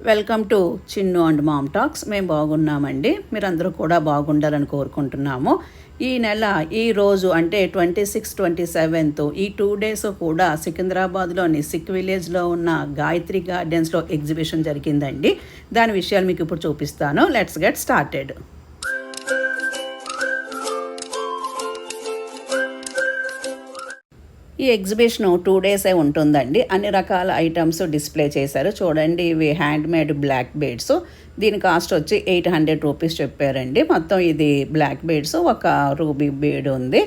Welcome to Chinnu and mom talks. మేము బాగున్నామండి, మీరందరూ కూడా బాగుండాలని కోరుకుంటున్నాము. ఈ నెల ఈ రోజు అంటే 26, 27 ఈ 2 days కూడా సికింద్రాబాద్లోని సిక్ విలేజ్లో ఉన్న గాయత్రి గార్డెన్స్లో ఎగ్జిబిషన్ జరిగిందండి. దాని విషయాలు మీకు ఇప్పుడు చూపిస్తాను. Let's get started. ఈ ఎగ్జిబిషన్ 2 days ఉంటుందండి. అన్ని రకాల ఐటమ్స్ డిస్ప్లే చేశారు. చూడండి, ఇవి హ్యాండ్మేడ్ బ్లాక్ బీడ్స్. దీని కాస్ట్ వచ్చి 800 రూపీస్ చెప్పారండి. మొత్తం ఇది బ్లాక్ బీడ్స్, ఒక రూబీ బీడ్ ఉంది.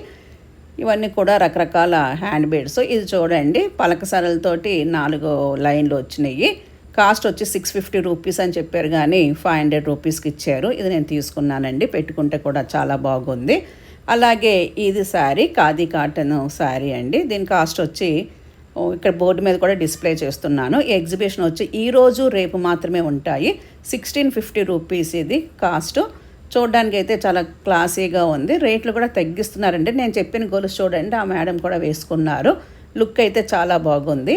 ఇవన్నీ కూడా రకరకాల హ్యాండ్ బీడ్స్. ఇది చూడండి, పలక సరలతోటి 4 లైన్లు వచ్చినాయి. కాస్ట్ వచ్చి 650 రూపీస్ అని చెప్పారు, కానీ 500 రూపీస్కి ఇచ్చారు. ఇది నేను తీసుకున్నానండి, పెట్టుకుంటే కూడా చాలా బాగుంది. అలాగే ఇది శారీ, ఖాదీ కాటన్ శారీ అండి. దీని కాస్ట్ వచ్చి ఇక్కడ బోర్డు మీద కూడా డిస్ప్లే చేస్తున్నాను. ఈ ఎగ్జిబిషన్ వచ్చి ఈరోజు రేపు మాత్రమే ఉంటాయి. 1650 రూపీస్ ఇది కాస్ట్. చూడడానికి అయితే చాలా క్లాసీగా ఉంది. రేట్లు కూడా తగ్గిస్తున్నారండి. నేను చెప్పిన గొలుసు చూడండి, ఆ మేడం కూడా వేసుకున్నారు. లుక్ అయితే చాలా బాగుంది.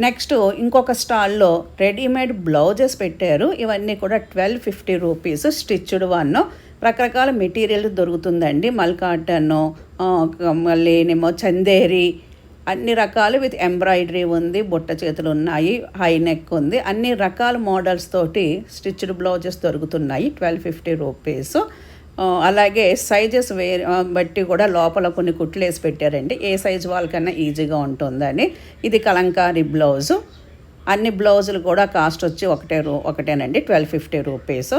నెక్స్ట్ ఇంకొక స్టాల్లో రెడీమేడ్ బ్లౌజెస్ పెట్టారు. ఇవన్నీ కూడా 1250 రూపీస్, స్టిచ్డ్ వన్. రకరకాల మెటీరియల్ దొరుకుతుందండి. మల్ కాటన్, మళ్ళీ ఏమో చందేరి, అన్ని రకాలు విత్ ఎంబ్రాయిడరీ ఉంది. బుట్ట చేతులు ఉన్నాయి, హై నెక్ ఉంది. అన్ని రకాల మోడల్స్ తోటి స్టిచ్డ్ బ్లౌజెస్ దొరుకుతున్నాయి. 1250 రూపీస్. అలాగే సైజెస్ బట్టి కూడా లోపల కొన్ని కుట్లు వేసి పెట్టారండి, ఏ సైజు వాళ్ళకన్నా ఈజీగా ఉంటుందని. ఇది కలంకారీ బ్లౌజు. అన్ని బ్లౌజులు కూడా కాస్ట్ వచ్చి ఒకటేనండి, 1250 రూపీస్.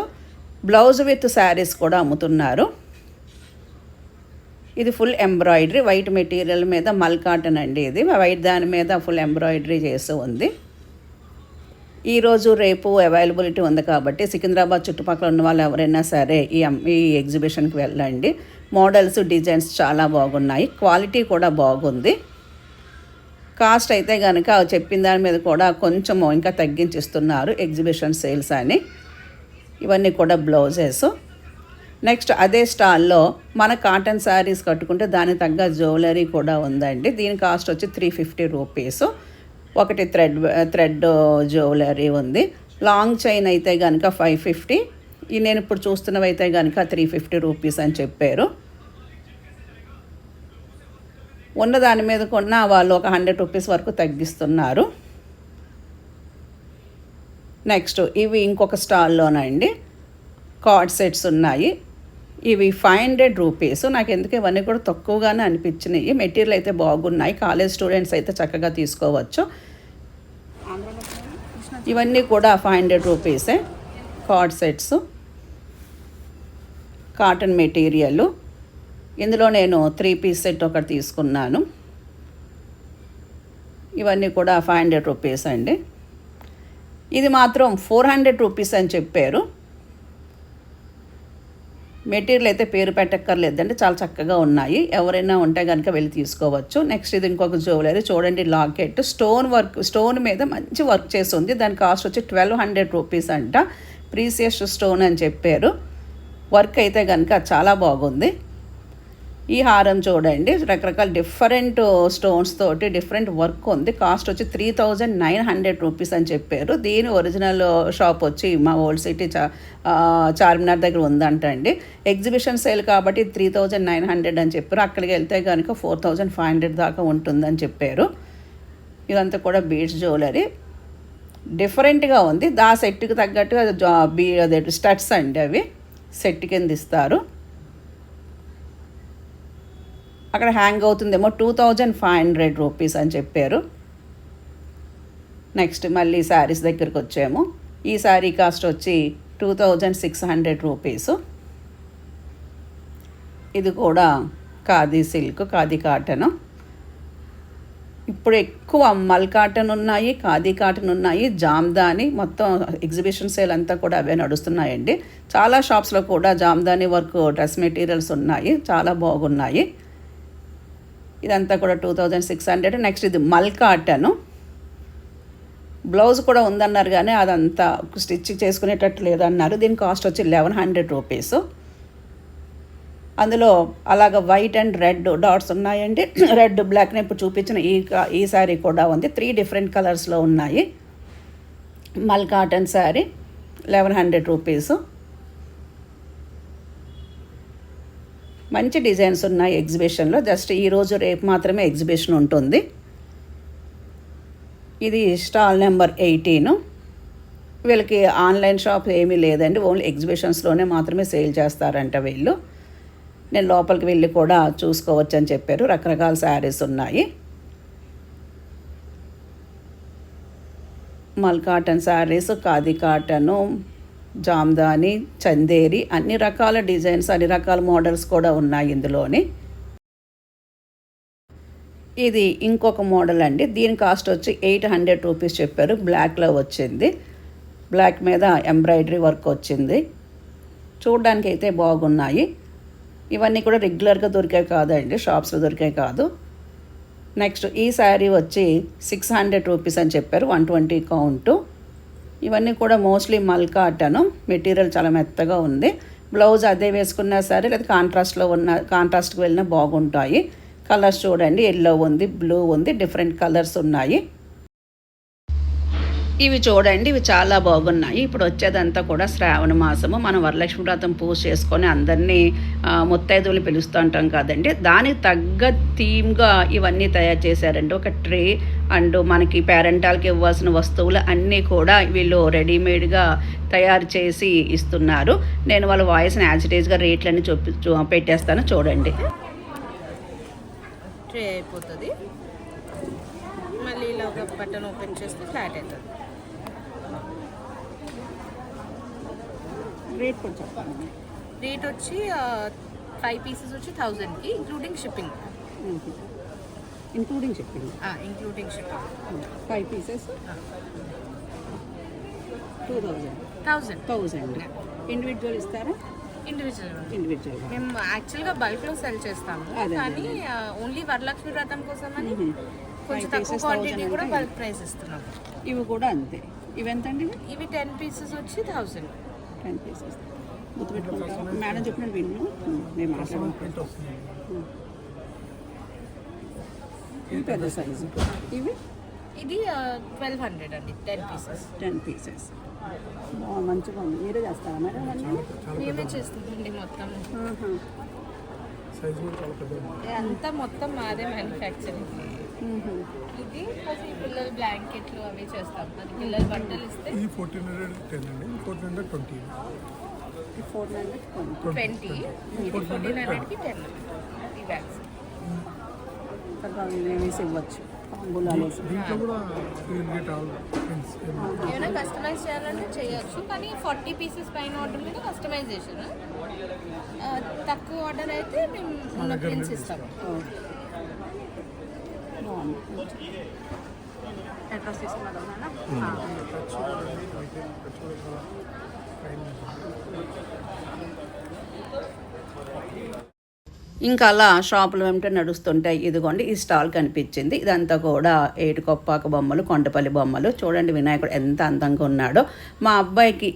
బ్లౌజ్ విత్ శారీస్ కూడా అమ్ముతున్నారు. ఇది ఫుల్ ఎంబ్రాయిడరీ, వైట్ మెటీరియల్ మీద మల్ కాటన్ అండి. ఇది వైట్ దాని మీద ఫుల్ ఎంబ్రాయిడరీ చేసి ఉంది. ఈరోజు రేపు అవైలబిలిటీ ఉంది కాబట్టి సికింద్రాబాద్ చుట్టుపక్కల ఉన్న వాళ్ళు ఎవరైనా సరే ఈ ఎగ్జిబిషన్కి వెళ్ళండి. మోడల్స్, డిజైన్స్ చాలా బాగున్నాయి. క్వాలిటీ కూడా బాగుంది. కాస్ట్ అయితే కనుక చెప్పిన దాని మీద కూడా కొంచెము ఇంకా తగ్గించిస్తున్నారు, ఎగ్జిబిషన్ సేల్స్ అని. ఇవన్నీ కూడా బ్లౌజెస్. నెక్స్ట్ అదే స్టాల్లో మన కాటన్ శారీస్ కట్టుకుంటే దానికి తగ్గ జ్యువెలరీ కూడా ఉందండి. దీని కాస్ట్ వచ్చి 350 రూపీస్. ఒకటి థ్రెడ్ జ్యువెలరీ ఉంది. లాంగ్ చైన్ అయితే కనుక 550. నేను ఇప్పుడు చూస్తున్నవి అయితే కనుక 350 రూపీస్ అని చెప్పారు. ఉన్న దాని మీద కొన్న వాళ్ళు ఒక 100 రూపీస్ వరకు తగ్గిస్తున్నారు. నెక్స్ట్ ఇవి ఇంకొక స్టాల్లోనండి కార్డ్ సెట్స్ ఉన్నాయి. ఇవి 500 రూపీస్. నాకు ఎందుకు ఇవన్నీ కూడా తక్కువగానే అనిపించినాయి. మెటీరియల్ అయితే బాగున్నాయి. కాలేజ్ స్టూడెంట్స్ అయితే చక్కగా తీసుకోవచ్చు. ఇవన్నీ కూడా 500 రూపీసే కార్డ్ సెట్స్. Cotton material. ఇందులో నేను 3 పీస్ సెట్ ఒకటి తీసుకున్నాను. ఇవన్నీ కూడా 500 రూపీస్ అండి. ఇది మాత్రం 400 రూపీస్ అని చెప్పారు. మెటీరియల్ అయితే పేరు పెట్టక్కర్లేదండి, చాలా చక్కగా ఉన్నాయి. ఎవరైనా ఉంటే కనుక వెళ్ళి తీసుకోవచ్చు. నెక్స్ట్ ఇది ఇంకొక జ్యువెలరీ చూడండి, లాకెట్. స్టోన్ మీద మంచి వర్క్ చేసి ఉంది. దాని కాస్ట్ వచ్చి 1200 రూపీస్ అంట. ప్రీసియస్ స్టోన్ అని చెప్పారు. వర్క్ అయితే కనుక చాలా బాగుంది. ఈ హారం చూడండి, రకరకాల డిఫరెంట్ స్టోన్స్ తోటి డిఫరెంట్ వర్క్ ఉంది. కాస్ట్ వచ్చి 3900 రూపీస్ అని చెప్పారు. దీని ఒరిజినల్ షాప్ వచ్చి మా ఓల్డ్ సిటీ చార్మినార్ దగ్గర ఉందంటండి. ఎగ్జిబిషన్ సేల్ కాబట్టి 3900 అని చెప్పారు. అక్కడికి వెళ్తే కనుక 4500 దాకా ఉంటుందని చెప్పారు. ఇదంతా కూడా బీడ్స్ జ్యువెలరీ, డిఫరెంట్గా ఉంది. దా సెట్కి తగ్గట్టు అదే స్టడ్స్ అండి, అవి సెట్ కింద ఇస్తారు. అక్కడ హ్యాంగ్ అవుతుందేమో 2500 రూపీస్ అని చెప్పారు. నెక్స్ట్ మళ్ళీ శారీస్ దగ్గరికి వచ్చాము. ఈ శారీ కాస్ట్ వచ్చి 2600 రూపీస్. ఇది కూడా ఖాదీ సిల్క్, ఖాదీ కాటన్. ఇప్పుడు ఎక్కువ మల్ కాటన్ ఉన్నాయి, ఖాదీ కాటన్ ఉన్నాయి, జామ్దాని. మొత్తం ఎగ్జిబిషన్ సేల్ అంతా కూడా అవే నడుస్తున్నాయండి. చాలా షాప్స్లో కూడా జామ్దాని వర్క్ డ్రెస్ మెటీరియల్స్ ఉన్నాయి, చాలా బాగున్నాయి. ఇదంతా కూడా 2600. నెక్స్ట్ ఇది మల్ కాటన్. బ్లౌజ్ కూడా ఉందన్నారు, కానీ అదంతా స్టిచ్ చేసుకునేటట్టు లేదన్నారు. దీని కాస్ట్ వచ్చి 1100 రూపీస్. అందులో అలాగ వైట్ అండ్ రెడ్ డాట్స్ ఉన్నాయండి. రెడ్, బ్లాక్ని ఇప్పుడు చూపించిన ఈ శారీ కూడా ఉంది. 3 డిఫరెంట్ కలర్స్లో ఉన్నాయి. మల్ కాటన్ శారీ 1100 రూపీస్. మంచి డిజైన్స్ ఉన్నాయి ఎగ్జిబిషన్లో. జస్ట్ ఈరోజు రేపు మాత్రమే ఎగ్జిబిషన్ ఉంటుంది. ఇది స్టాల్ నెంబర్ 18. వీళ్ళకి ఆన్లైన్ షాప్ ఏమీ లేదండి, ఓన్లీ ఎగ్జిబిషన్స్లోనే మాత్రమే సేల్ చేస్తారంట వీళ్ళు. నేను లోపలికి వెళ్ళి కూడా చూసుకోవచ్చు అని చెప్పారు. రకరకాల శారీస్ ఉన్నాయి. మల్ కాటన్ శారీస్, ఖాదీ కాటను, జామ్దాని, చందేరి, అన్ని రకాల డిజైన్స్, అన్ని రకాల మోడల్స్ కూడా ఉన్నాయి ఇందులోని. ఇది ఇంకొక మోడల్ అండి. దీని కాస్ట్ వచ్చి 800 రూపీస్ చెప్పారు. బ్లాక్లో వచ్చింది. బ్లాక్ మీద ఎంబ్రాయిడరీ వర్క్ వచ్చింది. చూడడానికి అయితే బాగున్నాయి. ఇవన్నీ కూడా రెగ్యులర్గా దొరికాయి కాదండి, షాప్స్లో దొరికాయి కాదు. నెక్స్ట్ ఈ శారీ వచ్చి 600 రూపీస్ అని చెప్పారు, 120 కౌంటు. ఇవన్నీ కూడా మోస్ట్లీ మల్ కాటన్ మెటీరియల్, చాలా మెత్తగా ఉంది. బ్లౌజ్ అదే వేసుకున్నా సరే, లేదా కాంట్రాస్ట్కి వెళ్ళినా బాగుంటాయి. కలర్స్ చూడండి, ఎల్లో ఉంది, బ్లూ ఉంది, డిఫరెంట్ కలర్స్ ఉన్నాయి. ఇవి చూడండి, ఇవి చాలా బాగున్నాయి. ఇప్పుడు వచ్చేదంతా కూడా శ్రావణ మాసము. మనం వరలక్ష్మి వ్రతం పూజ చేసుకొని అందరినీ ముత్తైదువులు పిలుస్తూ ఉంటాం కదండి, దానికి తగ్గ థీమ్గా ఇవన్నీ తయారు చేశారండి. ఒక ట్రే అండ్ మనకి పేరెంటాలకి ఇవ్వాల్సిన వస్తువులు అన్నీ కూడా వీళ్ళు రెడీమేడ్గా తయారు చేసి ఇస్తున్నారు. నేను వాళ్ళ వాయిస్ని యాజిటేజ్గా రేట్లన్నీ పెట్టేస్తాను చూడండి. ట్రే అయిపోతుంది, మళ్ళీ ఇలా ఒక బటన్ ఓపెన్ చేస్తే ఫ్లాట్ అవుతుంది. రేట్ కూడా చెప్పండి. రేట్ వచ్చి 5 పీసెస్ వచ్చి 1000కి, including shipping. Including shipping. 5 pieces 1000. Individual ఇస్తారా? ఇండివిజువల్. మేము యాక్చువల్గా బల్క్లో సెల్ చేస్తాము, కానీ ఓన్లీ వరలక్ష్మి వ్రతం కోసం అని కొంచెం తక్కువ క్వాంటిటీ కూడా బల్క్ ప్రైస్ ఇస్తున్నాం. ఇవి కూడా అంతే. ఇవి ఎంత అండి? ఇవి 10 పీసెస్ వచ్చి 1000. 10 పీసెస్ గుర్తుపెట్టుకుంటాం. మేడం చెప్పిన విన్ను మేము మాట్లాడుకుంటాం. ఇవి పెద్ద సైజు. ఇది 1200 అండి, 10 పీసెస్. 10 పీసెస్ మంచిగా ఉంది. మీరే చేస్తారా మేడం? మేమే చేస్తామండి మొత్తం. అంతా మొత్తం మాదే మ్యానుఫ్యాక్చరింగ్. ఇది పిల్లల బ్లాంకెట్లు అవి చేస్తాం. అది పిల్లల బట్టలు ఇస్తే 1420. 1400కి 10 ఈ బ్యాగ్స్ వేసి ఇవ్వచ్చు. ఏమైనా కస్టమైజ్ చేయాలంటే చేయొచ్చు, కానీ 40 పీసెస్ పైన ఆర్డర్ మీద కస్టమైజేషన్, తక్కువ ఆర్డర్ అయితే మేము ఉన్న ప్రింట్స్ ఇస్తాం. అడ్రస్ తీసుకున్నాం. ఇంకా అలా షాపులు వెంట నడుస్తుంటాయి. ఇదిగోండి ఈ స్టాల్ కనిపించింది. ఇదంతా కూడా ఏటుకొప్పాక బొమ్మలు, కొండపల్లి బొమ్మలు. చూడండి వినాయకుడు ఎంత అందంగా ఉన్నాడో. మా అబ్బాయికి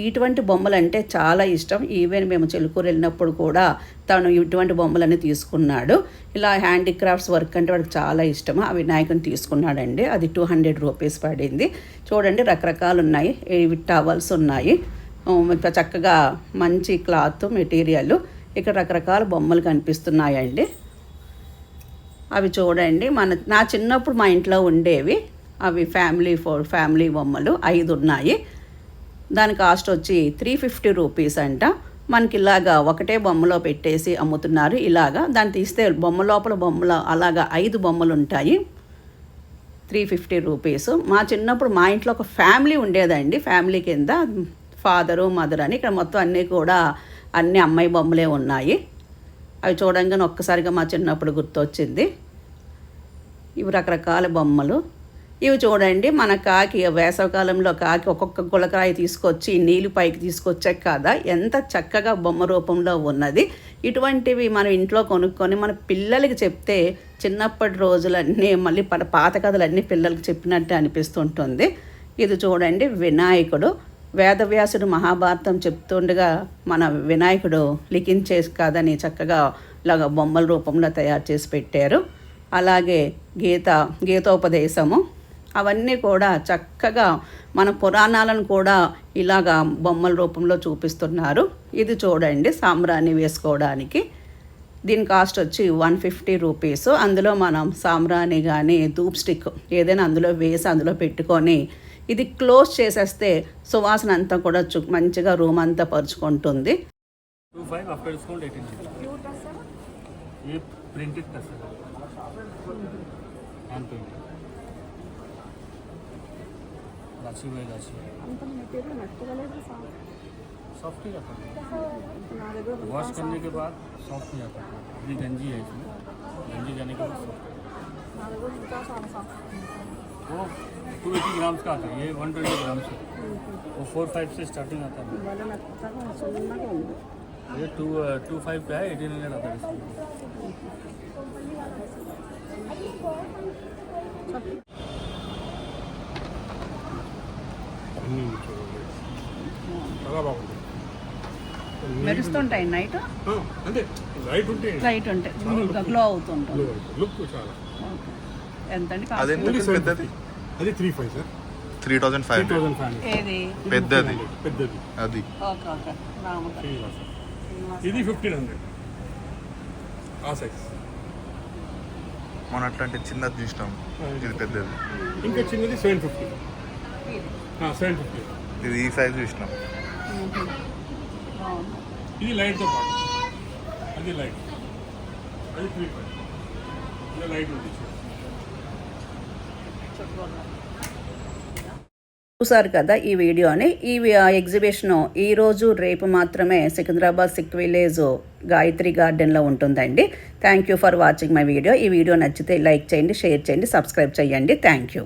ఇటువంటి బొమ్మలు అంటే చాలా ఇష్టం. ఈవెన్ మేము చిలుకూరు వెళ్ళినప్పుడు కూడా తను ఇటువంటి బొమ్మలన్నీ తీసుకున్నాడు. ఇలా హ్యాండీక్రాఫ్ట్స్ వర్క్ అంటే వాడికి చాలా ఇష్టం. ఆ వినాయకుని తీసుకున్నాడండి. అది 200 రూపీస్ పడింది. చూడండి రకరకాలు ఉన్నాయి. ఇవి టవల్స్ ఉన్నాయి, చక్కగా మంచి క్లాత్ మెటీరియల్. ఇక్కడ రకరకాల బొమ్మలు కనిపిస్తున్నాయండి. అవి చూడండి, నా చిన్నప్పుడు మా ఇంట్లో ఉండేవి. అవి ఫ్యామిలీ బొమ్మలు 5 ఉన్నాయి. దాని కాస్ట్ వచ్చి 350 రూపీస్ అంట. మనకి ఇలాగా ఒకటే బొమ్మలో పెట్టేసి అమ్ముతున్నారు. ఇలాగా దాన్ని తీస్తే బొమ్మ లోపల బొమ్మలు అలాగా 5 బొమ్మలు ఉంటాయి. 350 రూపీస్. మా చిన్నప్పుడు మా ఇంట్లో ఒక ఫ్యామిలీ ఉండేదండి. ఫ్యామిలీ కింద ఫాదరు, మదర్ అని. ఇక్కడ మొత్తం అన్ని అమ్మాయి బొమ్మలే ఉన్నాయి. అవి చూడంగానే ఒక్కసారిగా మా చిన్నప్పుడు గుర్తొచ్చింది. ఇవి రకరకాల బొమ్మలు. ఇవి చూడండి, మన కాకి వేసవకాలంలో కాకి ఒక్కొక్క గులకాయ తీసుకొచ్చి నీళ్ళు పైకి తీసుకొచ్చాక కదా ఎంత చక్కగా బొమ్మ రూపంలో ఉన్నది. ఇటువంటివి మనం ఇంట్లో కొనుక్కొని మన పిల్లలకి చెప్తే చిన్నప్పటి రోజులన్నీ మళ్ళీ పాత కథలన్నీ పిల్లలకి చెప్పినట్టు అనిపిస్తుంటుంది. ఇది చూడండి వినాయకుడు. వేదవ్యాసుడు మహాభారతం చెప్తుండగా మన వినాయకుడు లిఖించేసి కాదని చక్కగా ఇలాగ బొమ్మల రూపంలో తయారు చేసి పెట్టారు. అలాగే గీతోపదేశము అవన్నీ కూడా చక్కగా మన పురాణాలను కూడా ఇలాగా బొమ్మల రూపంలో చూపిస్తున్నారు. ఇది చూడండి సాంబ్రాణి వేసుకోవడానికి. దీని కాస్ట్ వచ్చి 150 రూపీస్. అందులో మనం సాంబ్రాణి కానీ ధూప్ స్టిక్ ఏదైనా అందులో వేసి అందులో పెట్టుకొని ఇది క్లోజ్ చేసేస్తే సువాసన అంతా కూడా మంచిగా రూమ్ అంతా పరుచుకుంటుంది. 25 आफ्टर डिस्काउंट 18 ये प्रिंटेड टसर है हैंड पेंटेड लाची बाय लाची सॉफ्ट ही आता है वॉश करने के बाद सॉफ्ट हो जाता है. ये गंजी है इसमें गंजी जाने के बाद वो 280 ग्राम्स का आता है. ये 120 ग्राम्स है. वो 4-5 से स्टार्टिंग आता है. ये 2-5 का है 1800 आता है इसमें. మెరుస్తుంటాయి నైట్ అంటే లైట్ ఉంటే లైట్ ఉంటాయి గ్లో అవుతుంటుంది. లుక్ చాలా ఎంతండి అదేంటి పెద్దది? అది 3,500 సార్. 3,500. 3,500 ఏది పెద్దది పెద్దది. అది. Okay okay Ramakrishna. శ్రీనివాస. ఇది 1,500 ఆ సైజ్. మనం అట్లాంటి చిన్నది చూసినాం, ఇది పెద్దది. ఇంకా చిన్నది 750. 750. ఇది ఈ సైజ్ చూసినాం. ఇది లైట్తో పాటు అది లైట్, అది 3,500. ఇలా లైట్ ఉంది. చూసారు కదా ఈ వీడియోని. ఈ ఎగ్జిబిషన్ ఈరోజు రేపు మాత్రమే సికింద్రాబాద్ సిక్ విలేజ్ గాయత్రి గార్డెన్లో ఉంటుందండి. Thank you for watching my video. ఈ వీడియో నచ్చితే లైక్ చేయండి, షేర్ చేయండి, సబ్స్క్రైబ్ చేయండి. Thank you.